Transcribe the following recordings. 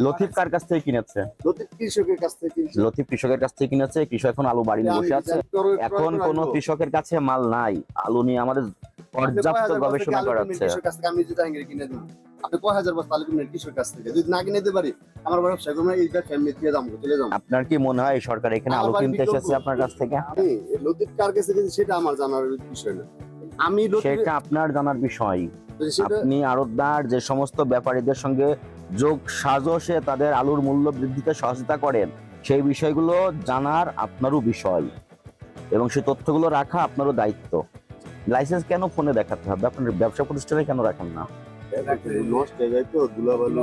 লতিফ কার কাছ থেকে কিনেছে? লতিফ কৃষকের কাছ থেকে কিনছে। লতিফ কৃষকের কাছ থেকে কিনেছে। কৃষক এখন আলু বাড়ি নিয়ে বসে আছে। এখন কোন কৃষকের কাছে মাল নাই। আলু নিয়ে আমাদের পর্যাপ্ত গবেষণা করা হচ্ছে। কৃষকের কাছ থেকে আমি যদি জাহাঙ্গীর কিনে দিই, আপনি 5000 বস্তা আলু কিনেন কৃষকের কাছ থেকে। যদি না কিনে দিতে পারি, আমার ব্যবসা করব না, এই ব্যবসা আমি দিয়ে দাম চলে যাব। আপনার কি মনে হয় সরকার এখানে আলু কিনতে এসেছে আপনার কাছ থেকে? আমি লতিফ কার কাছে কিনছি সেটা আমার জানার বিষয় না। আমি সেটা আপনার জানার বিষয়। আপনি আড়তদার যে সমস্ত ব্যাপারীদের সঙ্গে যোগ সাজসে তাদের আলুর মূল্য বৃদ্ধিতে সহযোগিতা করেন, সেই বিষয়গুলো জানার আপনারও বিষয় এবং সেই তথ্যগুলো রাখা আপনারও দায়িত্ব। লাইসেন্স কেন ফোনে দেখাতে হবে? আপনার ব্যবসা প্রতিষ্ঠানে কেন রাখেন না? নষ্ট হয়ে যায় তো, ধুলাবালু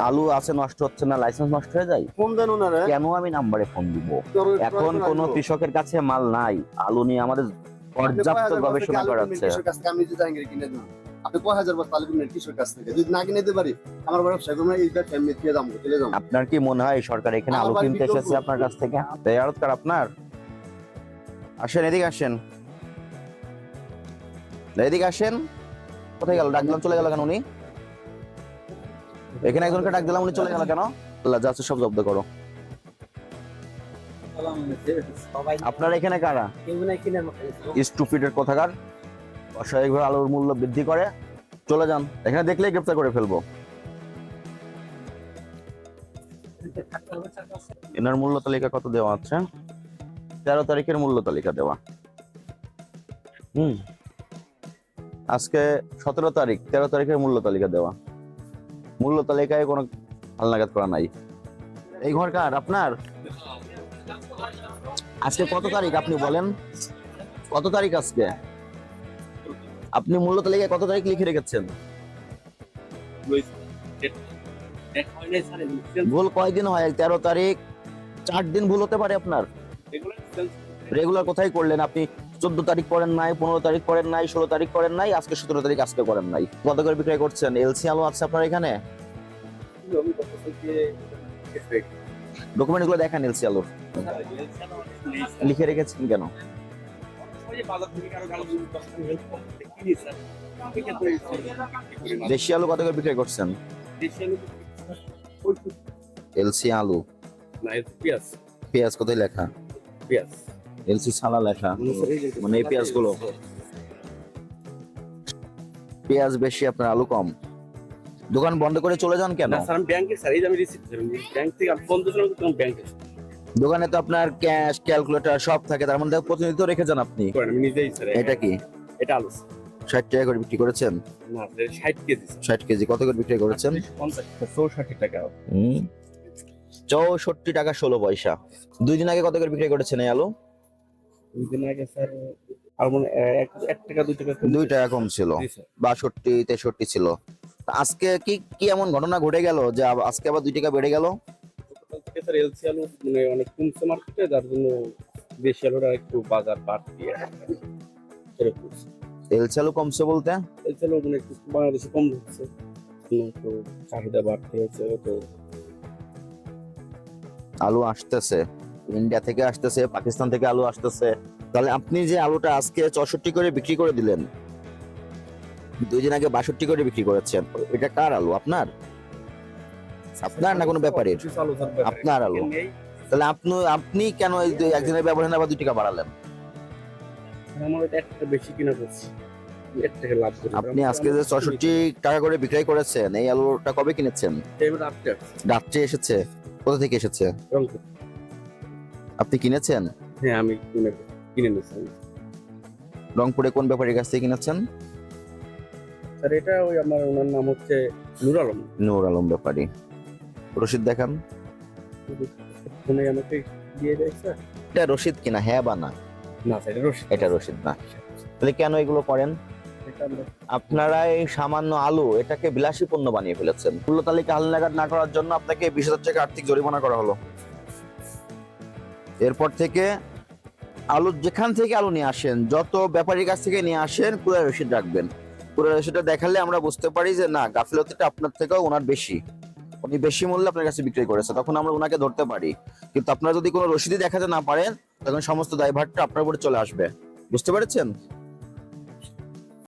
আলু আছে নষ্ট হচ্ছে না, লাইসেন্স নষ্ট হয়ে যায় ফোন দেন ওনারা। কেন আমি নাম্বারে ফোন দিব? এখন কোন কৃষকের কাছে মাল নাই। আলু নিয়ে আমাদের পর্যাপ্ত গবেষণা করা হচ্ছে। কৃষকের কাছ থেকে আমি যদি জাহাঙ্গীর কিনে দিই, আপনি 5000 বস্তা আলু কিনেন কৃষকের কাছ থেকে। যদি না কিনে দিতে পারি, আমার ব্যবসা করব না, এই ব্যবসা আমি দিয়ে দাম চলে যাব। আপনার কি মনে হয় সরকার এখানে আলু কিনতে এসেছে আপনার কাছ থেকে? এই আড়তদার আপনার? আসেন, এদিকে আসেন, এদিকে আসেন। কোথায় গেল? ডাক দিলাম চলে গেল কেন উনি? এখানে একজনকে ডাক দিলাম, উনি চলে গেল কেন? আল্লাহ, যা আছে সব জব্দ করো। আপনার এখানে কারা? স্টুপিডের কোথাকার, অস্বাভাবিকভাবে আলুর মূল্য বৃদ্ধি করে। চলে যান, এখানে দেখলেই গ্রেফতার করে ফেলবো। এনার মূল্য তালিকা কত দেওয়া আছে? 13 তারিখের মূল্য তালিকা দেওয়া। আজকে 17 তারিখ, 13 তারিখের মূল্য তালিকা দেওয়া। মূল্য তালিকায় কোনো হালনাগাদ করা নাই। এই ঘর কার? আপনার? আজকে কত তারিখ আপনি বলেন? কত তারিখ আজকে? আপনি মূল্য তালিকায় কত তারিখ লিখে রেখেছেন? ভুল কয়দিন হয়? 13 তারিখ, 4 দিন ভুল হতে পারে আপনার। রেগুলার কোথায় করলেন আপনি? 14 তারিখ করেন নাই, 15 তারিখ করেন নাই, 16 তারিখ করেন নাই, আজকে 17 তারিখ আজকে করেন নাই। কত করে বিক্রয় করছেন? এলসি আলু আছে আপনার এখানে? ডকুমেন্ট গুলো দেখেন এলসি আলুর। লিখে রেখেছেন কেন? দেশি আলু কত করে বিক্রয় করছেন? এলসি আলু পেঁয়াজ কোথায় লেখা? এলসি ছাড়া লেখা, মানে এই পেঁয়াজ গুলো। পেঁয়াজ বেশি, আপনার আলু কম। দোকান বন্ধ করে চলে যান কেন? দোকানে তো আপনার ক্যাশ ক্যালকুলেটর সব থাকে, তার মধ্যে প্রতিনিধিত্ব রেখে যান আপনি। এটা কি? এটা আলু 60 টাকা করে বিক্রি করেছেন? না, 60 কেজি। 60 কেজি কত করে বিক্রি করেছেন? 64 টাকা। 64 টাকা 16 পয়সা। 2 দিন আগে কত করে বিক্রি করেছেন এই আলু? 2 দিন আগে স্যার আর মনে 1 টাকা 2 টাকা 2 টাকা কম ছিল, 62 63 ছিল। আজকে কি কি এমন ঘটনা ঘটে গেল যে আজকে আবার 2 টাকা বেড়ে গেল? স্যার এলসি আলু মানে অনেক কমছে মার্কেটে, যার জন্য দেশি আলুটা একটু বাজার বাড়তি। এলসি আলু কমছে বলতে? এলসি আলু মানে একটু বাংলাদেশে কম হচ্ছে, তো চাহিদা বাড়তি হচ্ছে। তো আলু আসতেছে ইন্ডিয়া থেকে, আসতেছে পাকিস্তান থেকে আলু আসতেছে। তাহলে আপনি যে আলুটা আজকে 64 করে বিক্রি করে দিলেন, 2 দিন আগে 62 করে বিক্রি করেছেন, এটা কার আলু? আপনার? আপনার না কোনো ব্যাপারীর? আপনার আলু। তাহলে আপনি কেন একদিনের ব্যবধানে আবার 2 টাকা বাড়ালেন? আমার এটা একটা বেশি কিনা করছি, 1 টাকা লাভ করি। আপনি আজকে যে 64 টাকা করে বিক্রয় করেছেন, এই আলুটা কবে কিনেছেন? রাত্রে এসেছে? কোথা থেকে এসেছে? আপনি কিনেছেন? হ্যাঁ, আমি কিনে নিয়েছি। রংপুরে কোন ব্যাপারীর কাছ থেকে কিনেছেন? স্যার এটা ওই আমার, ওনার নাম হচ্ছে নূর আলম। নূর আলম ব্যাপারী। রশিদ দেখান। ফোনে আমাকে দিয়ে দেয় স্যার। এটা রশিদ কিনা? হ্যাঁ বা না? না স্যার, এটা রশিদ না। তাহলে কেন এগুলো করেন? আপনারা এই সামান্য আলু এটাকে বিলাসী পণ্য বানিয়ে ফেলেছেন। মূল্য তালিকা হালনাগাদ না করার জন্য আপনাকে 20,000 টাকা আর্থিক জরিমানা করা হলো। এরপর থেকে আলু যেখান থেকে আলু নিয়ে আসেন, যত ব্যাপারীর কাছ থেকে নিয়ে আসেন, পুরো রসিদ রাখবেন। পুরো রসিদটা দেখালে আমরা বুঝতে পারি যে না, গাফিলতিটা আপনার থেকেও ওনার বেশি, উনি বেশি মূল্যে আপনার কাছে বিক্রি করেছে, তখন আমরা ওনাকে ধরতে পারি। কিন্তু আপনারা যদি কোনো রসিদই দেখাতে না পারেন, তখন সমস্ত দায়ভারটা আপনার উপরে চলে আসবে। বুঝতে পেরেছেন?